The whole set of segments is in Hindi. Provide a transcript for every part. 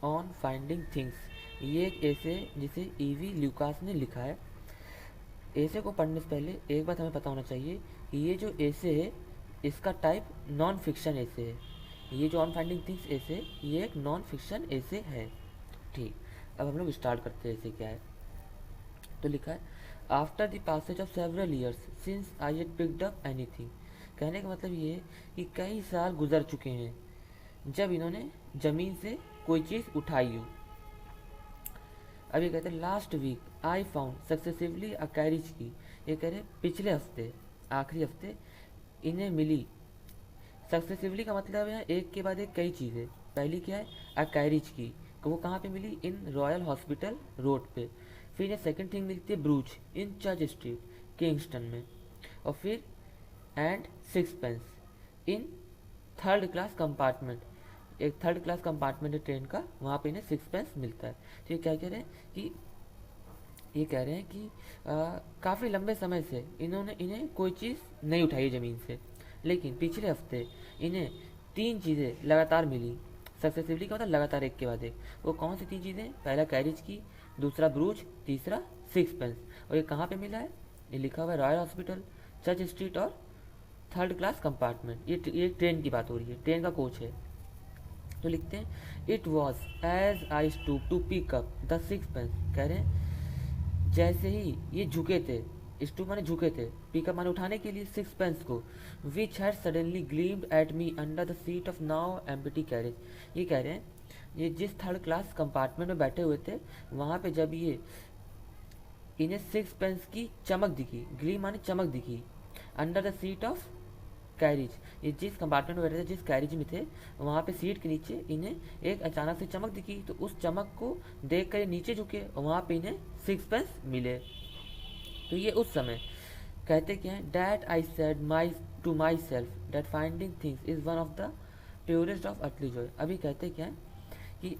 On finding things. ये एक ऐसे जिसे ईवी ल्यूकास ने लिखा है। ऐसे को पढ़ने से पहले एक बात हमें पता होना चाहिए कि ये जो ऐसे है इसका टाइप नॉन फिक्शन ऐसे है। ये जो ऑन फाइंडिंग थिंग्स ऐसे ये एक नॉन फिक्शन ऐसे है। ठीक, अब हम लोग स्टार्ट करते हैं ऐसे क्या है। तो लिखा है after the passage of several years since I had picked up anything. कहने का मतलब ये है कि कई साल गुजर चुके हैं जब इन्होंने ज़मीन से कोई चीज़ उठाई हो। अब ये कहते हैं last week I found successively a carriage की। ये कह रहे पिछले हफ्ते, आखिरी हफ्ते इन्हें मिली। सक्सेसिवली का मतलब है एक के बाद एक कई चीज़ें। पहली क्या है, अ कैरिज की। वो कहाँ पे मिली, इन रॉयल हॉस्पिटल रोड पे। फिर ये सेकंड थिंग मिलती है brooch in church street Kingston में। और फिर and sixpence in third class compartment. एक थर्ड क्लास कंपार्टमेंट है ट्रेन का, वहाँ पे इन्हें सिक्स पेंस मिलता है। तो ये क्या कह रहे हैं कि ये कह रहे हैं कि काफ़ी लंबे समय से इन्हें कोई चीज़ नहीं उठाई ज़मीन से, लेकिन पिछले हफ्ते इन्हें तीन चीज़ें लगातार मिली। सक्सेसिवली का मतलब लगातार एक के बाद एक। वो कौन सी तीन चीज़ें, पहला कैरिज की, दूसरा ब्रूच, तीसरा सिक्स पेंस। और ये कहाँ पे मिला है, ये लिखा हुआ है रॉयल हॉस्पिटल, चर्च स्ट्रीट और थर्ड क्लास कंपार्टमेंट। ये ट्रेन की बात हो रही है, ट्रेन का कोच है। तो लिखते हैं it was as I stoop to pick up the sixpence. कह रहे हैं जैसे ही ये झुके थे, स्टूप माने झुके थे, पिकअप माने उठाने के लिए सिक्स पेंस को, which had suddenly gleamed at me under the seat of now empty carriage. ये कह रहे हैं ये जिस थर्ड क्लास कंपार्टमेंट में बैठे हुए थे वहाँ पे जब ये इन्हें सिक्स पेंस की चमक दिखी, ग्लीम माने चमक दिखी, under the seat of carriage, ये जिस कंपार्टमेंट में बैठे थे, जिस कैरिज में थे, वहाँ पे सीट के नीचे इन्हें एक अचानक से चमक दिखी। तो उस चमक को देख कर ये नीचे झुके और वहाँ पे इन्हें सिक्स पेंस मिले। तो ये उस समय कहते क्या है, that I said my to myself that finding things is one of the purest of earthly joy. अभी कहते क्या है कि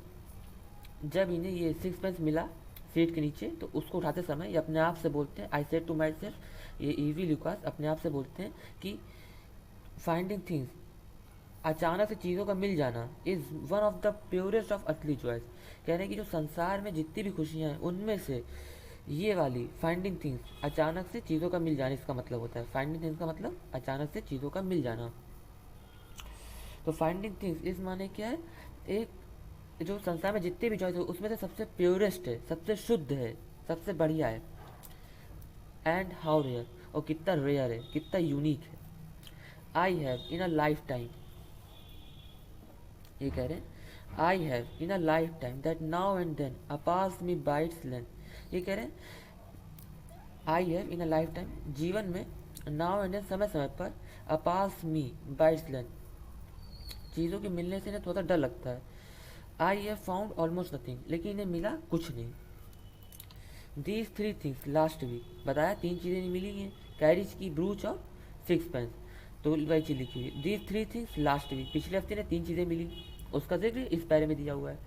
जब इन्हें ये सिक्स पेंस मिला सीट के नीचे, तो उसको उठाते समय ये अपने आप से बोलते हैं, I said to myself, ये ईवी लुकास अपने आप से बोलते हैं कि फाइंडिंग थिंग्स, अचानक से चीज़ों का मिल जाना, is one of the purest of earthly joys. कह रहे हैं कि जो संसार में जितनी भी खुशियाँ हैं उनमें से ये वाली फाइंडिंग थिंग्स, अचानक से चीज़ों का मिल जाना इसका मतलब होता है। फाइंडिंग थिंग्स का मतलब अचानक से चीज़ों का मिल जाना। तो फाइंडिंग थिंग्स इस माने क्या है, एक जो संसार में जितने भी जॉयज है उसमें से सबसे प्योरेस्ट है, सबसे शुद्ध है, सबसे बढ़िया है। एंड हाउ रेयर, और कितना रेयर है, कितना यूनिक है। I have in a lifetime, ये कह रहे हैं I have in a lifetime that now and then upon me bites length. ये कह रहे हैं I have in a lifetime, जीवन में, नाउ एंड देन समय समय पर, अपास मी बाइट्स लेंथ, चीज़ों के मिलने से इन्हें थोड़ा सा डर लगता है। I have found almost nothing, लेकिन इन्हें मिला कुछ नहीं। These three things last week, बताया तीन चीज़ें नहीं मिली हैं, कैरिज की, ब्रूच और सिक्स पेंस। तो वही चीज़ लिखी हुई, these three things last week, पिछले हफ्ते ने तीन चीज़ें मिली, उसका जिक्र इस पैरे में दिया हुआ है।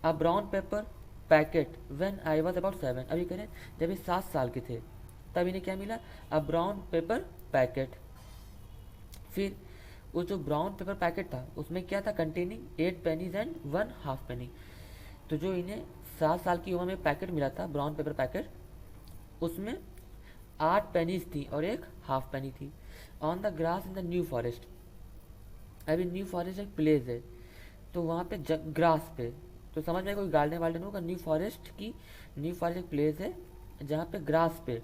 A brown paper packet when I was about 7। अभी करें जब ये 7 साल के थे तब इन्हें क्या मिला, अ ब्राउन पेपर पैकेट। फिर वो जो ब्राउन पेपर पैकेट था उसमें क्या था, कंटेनिंग 8 पेनीज एंड 1 हाफ पेनी। तो जो इन्हें 7 साल की उम्र में पैकेट मिला था, ब्राउन पेपर पैकेट, उसमें 8 पेनीज थी और एक हाफ पेनी थी। On the grass in the New forest, अभी न्यू फॉरेस्ट एक प्लेस है, तो वहाँ पे ग्रास पे, तो समझ में कोई गार्डन वार्डन होगा, न्यू फॉरेस्ट की, न्यू फॉरेस्ट एक प्लेस है जहाँ पे ग्रास पे,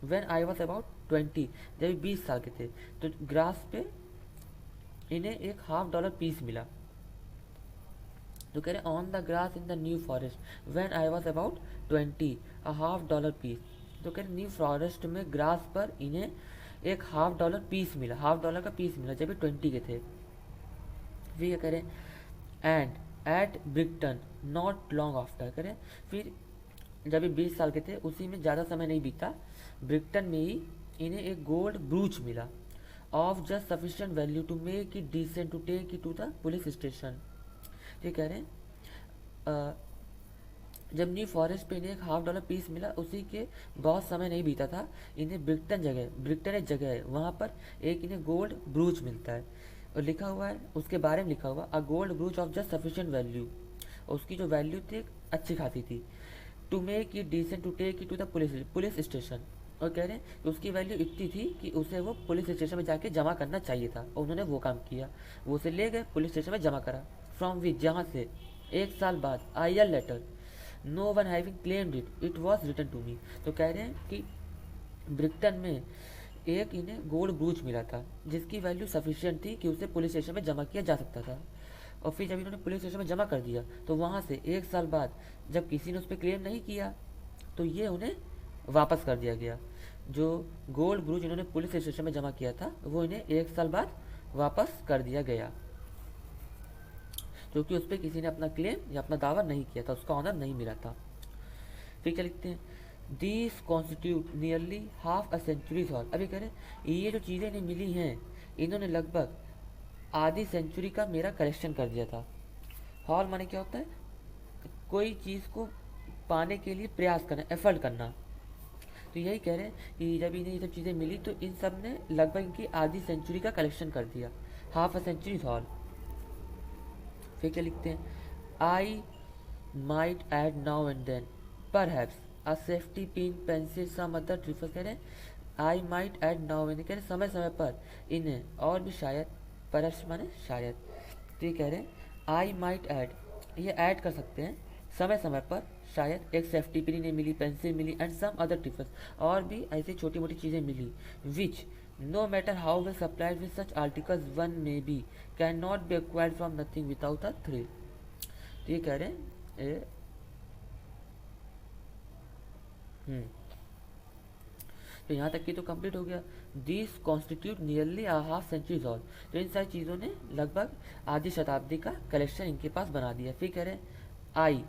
व्हेन आई वॉज अबाउट 20, जब 20 साल के थे, तो ग्रास पे इन्हें एक $1/2 पीस मिला। तो कह रहे on the grass in the New Forest when I was about 20, $1/2 piece. तो कह रहे न्यू फॉरेस्ट में ग्रास पर इन्हें एक $1/2 पीस मिला, $1/2 का पीस मिला जब ये 20 के थे। फिर ये करें and at Brixton not long after, करें फिर जब ये 20 साल के थे उसी में ज़्यादा समय नहीं बीता, ब्रिक्टन में ही इन्हें एक गोल्ड ब्रूच मिला of just sufficient value to make it decent to take it to the police station. ये कह रहे हैं जब न्यू फॉरेस्ट पे इन्हें एक $1/2 पीस मिला, उसी के बहुत समय नहीं बीता था, इन्हें ब्रिक्टन जगह, ब्रिक्टन एक जगह है वहाँ पर एक इन्हें गोल्ड ब्रूच मिलता है। और लिखा हुआ है उसके बारे में, लिखा हुआ a gold brooch of just sufficient value, और उसकी जो वैल्यू थी एक अच्छी खासी थी। To make it decent to take it to the police station, और कह रहे हैं कि उसकी वैल्यू इतनी थी कि उसे वो पुलिस स्टेशन में जाके जमा करना चाहिए था, और उन्होंने वो काम किया। वो उसे ले गए पुलिस स्टेशन में जमा करा। फ्रॉम विच, जहाँ से 1 साल बाद, I a letter no one having claimed it, it was return to me. तो कह रहे हैं कि ब्रिक्टन में एक इन्हें गोल्ड ब्रूच मिला था जिसकी वैल्यू सफिशिएंट थी कि उसे पुलिस स्टेशन में जमा किया जा सकता था। और फिर जब इन्होंने पुलिस स्टेशन में जमा कर दिया तो वहाँ से 1 साल बाद जब किसी ने उस पर क्लेम नहीं किया तो ये उन्हें वापस कर दिया गया। जो गोल्ड ब्रूच इन्होंने पुलिस स्टेशन में जमा किया था वो इन्हें 1 साल बाद वापस कर दिया गया, क्योंकि उस पर किसी ने अपना क्लेम या अपना दावा नहीं किया था, उसका ऑनर नहीं मिला था। फिर क्या लिखते हैं, these constitute nearly half a century haul. अभी कह रहे हैं ये जो चीज़ें इन्हें मिली हैं इन्होंने लगभग आधी सेंचुरी का मेरा कलेक्शन कर दिया था। हॉल माने क्या होता है, कोई चीज़ को पाने के लिए प्रयास करना, एफर्ट करना। तो यही कह रहे हैं कि जब इन्हें ये सब चीज़ें मिली तो इन सब ने लगभग इनकी आधी सेंचुरी का कलेक्शन कर दिया, हाफ अ सेंचुरी हॉल। फिर क्या लिखते हैं, I might add now and then perhaps a safety pin pencil some other trifle. कह रहे हैं I might add now and, कह रहे समय समय पर इन्हें और भी शायद, परहैप्स माने शायद, तो ये कह रहे हैं आई माइट ऐड, ये ऐड कर सकते हैं समय समय पर शायद एक सेफ्टी पिन इन्हें मिली, पेंसिल मिली एंड सम अदर टिप्स, और भी ऐसी छोटी मोटी चीज़ें मिली which no matter how well supplied with such articles one may be can not be acquired from nothing without a thrill. तो ये कह रहे हैं तो यहाँ तक की तो कंप्लीट हो गया। This constitute nearly a half century all. तो इन सारी चीज़ों ने लगभग आधी शताब्दी का कलेक्शन इनके पास बना दिया। फिर कह रहे हैं I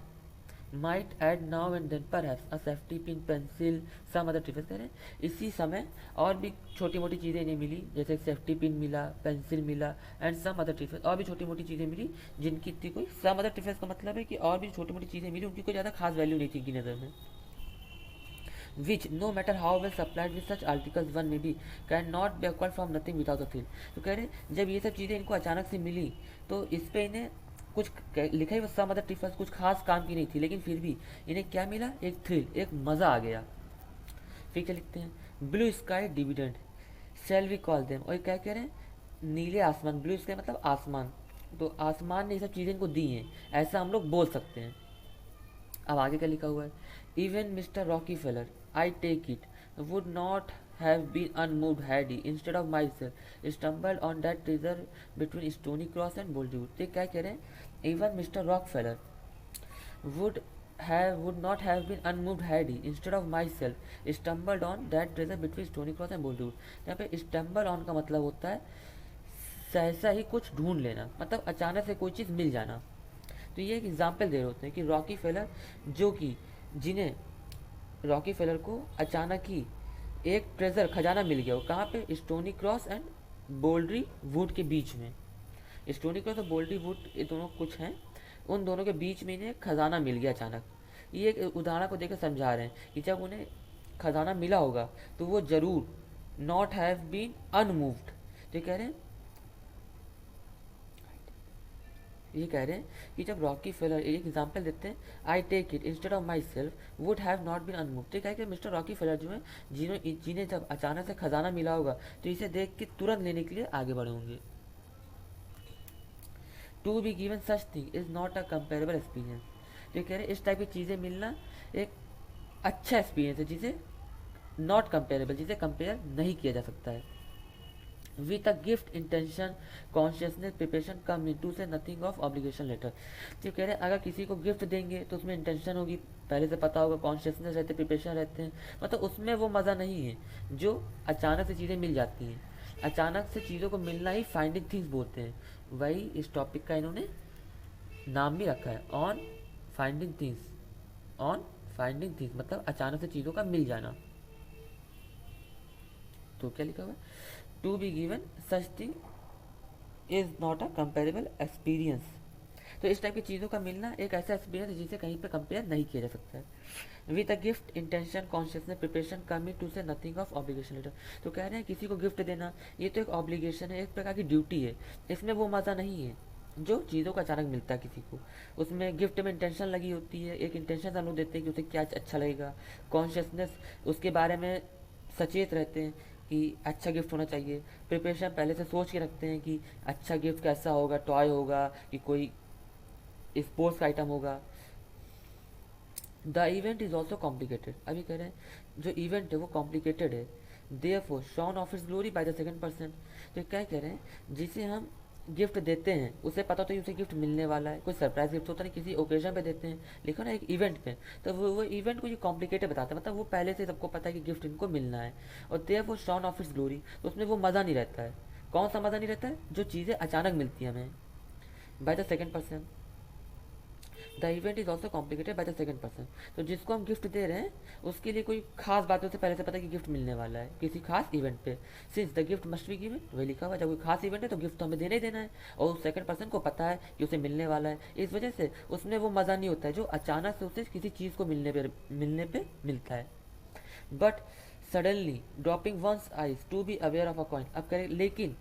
might add now and then perhaps a safety pin pencil some other trifles. कह रहे हैं इसी समय और भी छोटी मोटी चीज़ें इन्हें मिली, जैसे सेफ्टी पिन मिला, पेंसिल मिला एंड सम अदर ट्रिफल्स, और भी छोटी मोटी चीज़ें मिली जिनकी इतनी कोई, सम अदर ट्रिफल्स का मतलब है कि और भी छोटी मोटी चीज़ें मिली, उनकी कोई ज़्यादा खास वैल्यू नहीं थी इनकी नज़र में। which no matter how well supplied with such articles one may be cannot be acquired from nothing without a thrill। तो कह रहे हैं जब ये सब चीज़ें इनको अचानक से मिली तो इस पे इन्हें कुछ लिखा ही वो सम अदर टिफल्स कुछ खास काम की नहीं थी, लेकिन फिर भी इन्हें क्या मिला, एक थ्रिल, एक मज़ा आ गया। फिर क्या लिखते हैं, blue sky dividend shall we call them. और क्या कह रहे हैं, नीले आसमान, ब्लू स्काई मतलब आसमान, तो आसमान ने ये सब चीज़ें इनको दी हैं, ऐसा हम लोग बोल सकते हैं। अब आगे क्या लिखा हुआ है, even mister Rockefeller I take it would not have been unmoved had he instead of myself stumbled on that treasure between Stony Cross and Boldwood। तो क्या कह रहे हैं, even Mr. Rockefeller would not have been unmoved had he instead of myself stumbled on that treasure between Stony Cross and Boldwood। यहाँ पे stumble on का मतलब होता है सहसा ही कुछ ढूंढ लेना, मतलब अचानक से कोई चीज़ मिल जाना। तो ये एक एग्जाम्पल दे रहे होते हैं कि रॉकी फेलर, जो कि जिन्हें रॉकी फेलर को अचानक ही एक ट्रेजर खजाना मिल गया, वो कहाँ पे, स्टोनी क्रॉस एंड बोल्डरी वुड के बीच में। स्टोनी क्रॉस और बोल्डरी वुड ये दोनों कुछ हैं, उन दोनों के बीच में इन्हें खजाना मिल गया अचानक। ये एक उदाहरण को देकर समझा रहे हैं कि जब उन्हें खजाना मिला होगा तो वो जरूर नॉट हैव बीन अनमूव्ड। तो कह रहे हैं, ये कह रहे हैं कि जब रॉकी फेलर, एक एग्जाम्पल देते हैं, I take it instead of myself would have not been unmoved. तो कह कि मिस्टर रॉकी फेलर जो है, जिन्हें जब अचानक से खजाना मिला होगा तो इसे देख के तुरंत लेने के लिए आगे बढ़े होंगे। To be given such thing is not a comparable experience. तो कह रहे हैं इस टाइप की चीज़ें मिलना एक अच्छा एक्सपीरियंस है, जिसे नॉट कंपेरेबल, जिसे कंपेयर नहीं किया जा सकता है। with a gift intention consciousness preparation come into से nothing of obligation letter। तो कह रहे हैं अगर किसी को गिफ्ट देंगे तो उसमें इंटेंशन होगी, पहले से पता होगा, कॉन्शियसनेस रहते, प्रिपरेशन रहते हैं, मतलब उसमें वो मज़ा नहीं है जो अचानक से चीज़ें मिल जाती हैं। अचानक से चीज़ों को मिलना ही फाइंडिंग थिंग्स बोलते हैं। वही इस टॉपिक का इन्होंने नाम भी रखा है, on finding things. On finding things मतलब अचानक से चीज़ों का मिल जाना। तो क्या लिखा हुआ है, to be given such thing is not a comparable experience. तो इस टाइप की चीज़ों का मिलना एक ऐसा एक्सपीरियंस है जिसे कहीं पे कंपेयर नहीं किया जा सकता है। With a gift intention consciousness preparation coming to say nothing of obligation later. तो कह रहे हैं किसी को गिफ्ट देना ये तो एक ऑब्लिगेशन है, एक प्रकार की ड्यूटी है, इसमें वो मज़ा नहीं है जो चीज़ों का अचानक मिलता है किसी को, उसमें गिफ्ट में इंटेंशन लगी होती है, एक इंटेंशन हम लोग देते हैं कि उसे क्या अच्छा लगेगा, कॉन्शियसनेस उसके बारे में सचेत रहते हैं कि अच्छा गिफ्ट होना चाहिए, प्रिपरेशन पहले से सोच के रखते हैं कि अच्छा गिफ्ट कैसा होगा, टॉय होगा कि कोई स्पोर्ट्स का आइटम होगा। The event is also complicated, अभी कह रहे हैं जो इवेंट है वो कॉम्प्लिकेटेड है। Therefore shorn of its glory by the second person, तो क्या कह रहे हैं, जिसे हम गिफ्ट देते हैं उसे पता तो उसे गिफ्ट मिलने वाला है, कोई सरप्राइज गिफ्ट होता नहीं, किसी ओकेजन पे देते हैं, लेकिन ना एक इवेंट पे, तो वो इवेंट को ये कॉम्प्लिकेटेड बताता है, मतलब वो पहले से सबको पता है कि गिफ्ट इनको मिलना है। और therefore shorn of its glory, तो उसमें वो मज़ा नहीं रहता है। कौन सा मज़ा नहीं रहता है, जो चीज़ें अचानक मिलती हैं हमें bye the second person. The event is also complicated bye the second person, तो जिसको हम गिफ्ट दे रहे हैं उसके लिए कोई खास बात उसे पहले से पता है कि गिफ्ट मिलने वाला है किसी खास इवेंट पे। Since the gift must be given, वही लिखा हुआ है, जब कोई खास इवेंट है तो गिफ्ट तो हमें देना ही देना है, और उस सेकंड पर्सन को पता है कि उसे मिलने वाला है, इस वजह से उसमें वो मज़ा नहीं होता है जो अचानक से उसे किसी चीज़ को मिलने पे मिलता है। But suddenly dropping one's eyes to be aware of a coin, अब करें लेकिन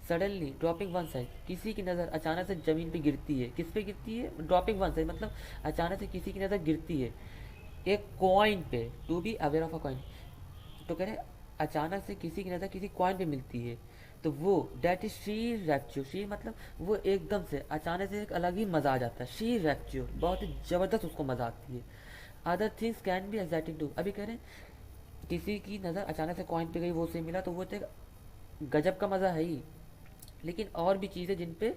सडनली ड्रॉपिंग वन साइड, किसी की नज़र अचानक से ज़मीन पे गिरती है, किस पे गिरती है, ड्रॉपिंग वन साइड मतलब अचानक से किसी की नज़र गिरती है एक कॉइन पे, to be aware of a coin, तो कह रहे अचानक से किसी की नज़र किसी कॉइन पे मिलती है, तो वो डैट इज शी रैप्च्योर, शी मतलब वो एकदम से अचानक से एक अलग ही मज़ा आ जाता है, शी रैप्च्योर बहुत ही ज़बरदस्त उसको मज़ा आती है। Other things can be exciting too, अभी कह रहे हैं किसी की नज़र अचानक से कॉइन पे गई, वो उसे मिला, तो वो तो एक गजब का मज़ा है ही, लेकिन और भी चीज़ें जिन पे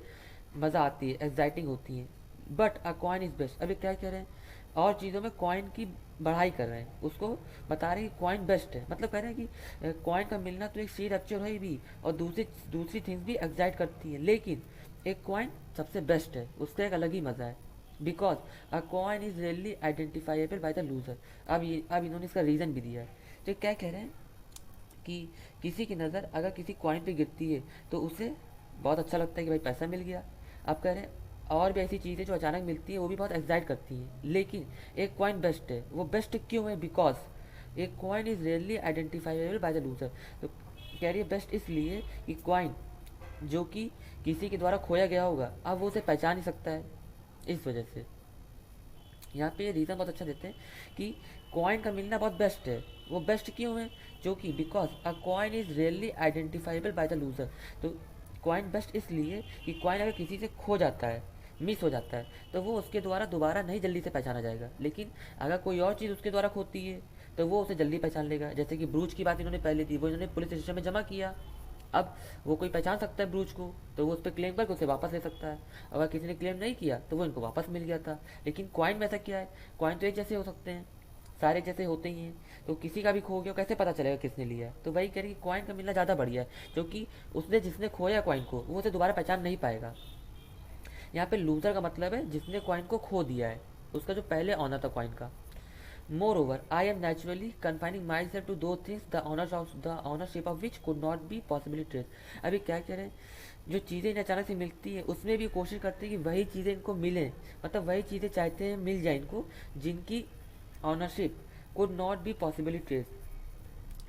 मज़ा आती है, एक्साइटिंग होती हैं। But a coin is best, अभी क्या कह रहे हैं, और चीज़ों में कॉइन की बढ़ाई कर रहे हैं, उसको बता रहे हैं कि कॉइन बेस्ट है, मतलब कह रहे हैं कि कॉइन का मिलना तो एक सी रैप्चर है भी, और दूसरी दूसरी थिंग्स भी एक्साइट करती हैं, लेकिन एक कॉइन सबसे बेस्ट है, उसका एक अलग ही मज़ा है। Because a coin is really identifiable by the loser, अब इन्होंने इसका रीज़न भी दिया है। तो क्या कह रहे हैं कि किसी की नज़र अगर किसी कॉइन पे गिरती है तो उसे बहुत अच्छा लगता है कि भाई पैसा मिल गया। आप कह रहे हैं और भी ऐसी चीज़ें जो अचानक मिलती हैं वो भी बहुत एक्साइट करती हैं, लेकिन एक कॉइन बेस्ट है, वो बेस्ट क्यों है, बिकॉज एक coin is really identifiable by the loser, तो कह रही है बेस्ट इसलिए कि कॉइन जो कि किसी के द्वारा खोया गया होगा अब वो उसे पहचान ही सकता है, इस वजह से यहाँ पे रीज़न बहुत अच्छा देते हैं कि कॉइन का मिलना बहुत बेस्ट है। वो बेस्ट क्यों है, जो कि because a coin is really identifiable by the loser, तो कॉइन बेस्ट इसलिए कि कॉइन अगर किसी से खो जाता है, मिस हो जाता है, तो वो उसके द्वारा दोबारा नहीं जल्दी से पहचाना जाएगा, लेकिन अगर कोई और चीज़ उसके द्वारा खोती है तो वो उसे जल्दी पहचान लेगा। जैसे कि ब्रूच की बात इन्होंने पहले दी, वो इन्होंने पुलिस स्टेशन में जमा किया, अब वो कोई पहचान सकता है ब्रूच को, तो वो उस पर क्लेम करके उसे वापस ले सकता है। अगर किसी ने क्लेम नहीं किया तो वो इनको वापस मिल गया था, लेकिन कॉइन में ऐसा क्या है, कॉइन तो एक जैसे हो सकते हैं, सारे जैसे होते ही हैं, तो किसी का भी खो गया कैसे पता चलेगा किसने लिया है, तो वही कह रही कि कॉइन का मिलना ज़्यादा बढ़िया है, क्योंकि उसने जिसने खोया कॉइन को वो उसे दोबारा पहचान नहीं पाएगा। यहाँ पे लूजर का मतलब है जिसने कॉइन को खो दिया है, उसका जो पहले ऑनर था कॉइन का। Moreover, I am naturally confining myself to those things the ownership of which could not be possibly traced. अभी क्या कह रहे हैं, जो चीज़ें इन्हें अचानक से मिलती हैं उसमें भी कोशिश करते हैं कि वही चीज़ें इनको मिलें, मतलब वही चीज़ें चाहते हैं मिल जाए इनको जिनकी ownership could not be possibly trace.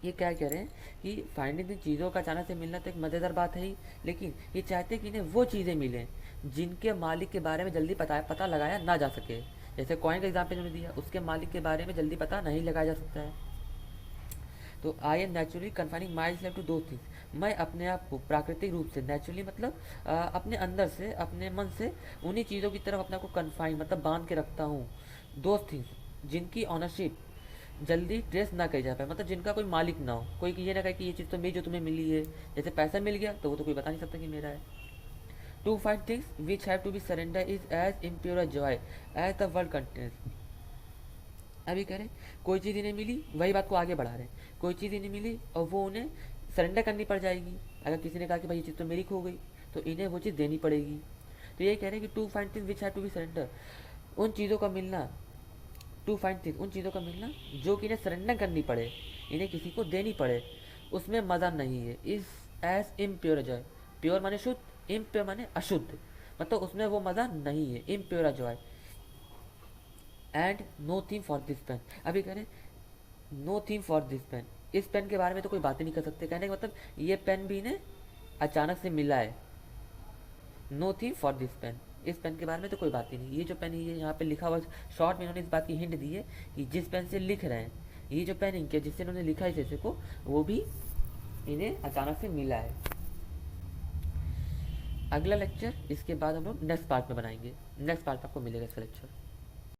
ये क्या कह रहे हैं कि फाइंडिंग इन चीज़ों का अचानक से मिलना तो एक मज़ेदार बात है ही, लेकिन ये चाहते हैं कि इन्हें वो चीज़ें मिलें जिनके मालिक के बारे में जल्दी पता लगाया ना जा सके। जैसे कॉइन का एग्जाम्पल उन्होंने दिया, उसके मालिक के बारे में जल्दी पता नहीं लगाया जा सकता है। तो I am naturally confining myself to दो थिंग्स, मैं अपने आप को प्राकृतिक रूप से, नेचुरली मतलब अपने अंदर से, अपने मन से उन्हीं चीज़ों की तरफ अपने आप को कन्फाइन मतलब बांध के रखता हूँ, दो थिंग्स जिनकी ऑनरशिप जल्दी ट्रेस ना करी जा पाए, मतलब जिनका कोई मालिक ना हो, कोई ये ना कहे कि ये चीज़ तो मेरी जो तुम्हें मिली है, जैसे पैसा मिल गया तो वो तो कोई बता नहीं सकता कि मेरा है। To find things which have to be surrender is as impure joy as the world contains. अभी कह रहे कोई चीज़ इन्हें मिली, वही बात को आगे बढ़ा रहे हैं, कोई चीज़ इन्हें मिली और वो उन्हें सरेंडर करनी पड़ जाएगी। अगर किसी ने कहा कि भाई ये चीज़ तो मेरी खो गई तो इन्हें वो चीज़ देनी पड़ेगी। तो ये कह रहे हैं कि to find things which have to be surrender, उन चीज़ों का मिलना, टू फाइंड थिंग्स उन चीज़ों का मिलना जो कि इन्हें सरेंडर करनी पड़े, इन्हें किसी को देनी पड़े, उसमें मज़ा नहीं है। इस एज इम्प्योर जॉय, प्योर माने शुद्ध, इम्प्योर माने अशुद्ध, मतलब उसमें वो मज़ा नहीं है, impure joy. And no theme for this pen, अभी कह रहे no theme for this pen, इस पेन के बारे में तो कोई बात ही नहीं कर सकते, कहने का मतलब ये पेन भी इन्हें अचानक से मिला है, नो थी फॉर दिस पेन। इस पेन के बारे में तो कोई बात ही नहीं। ये जो पेन ये यहाँ पे लिखा हुआ, शॉर्ट में इन्होंने इस बात की हिंट दी है कि जिस पेन से लिख रहे हैं, ये जो पेन इंक है जिससे इन्होंने लिखा है इस ऐसे को, वो भी इन्हें अचानक से मिला है। अगला लेक्चर इसके बाद हम लोग नेक्स्ट पार्ट में बनाएंगे। नेक्स्ट पार्ट में आपको मिलेगा इसका लेक्चर।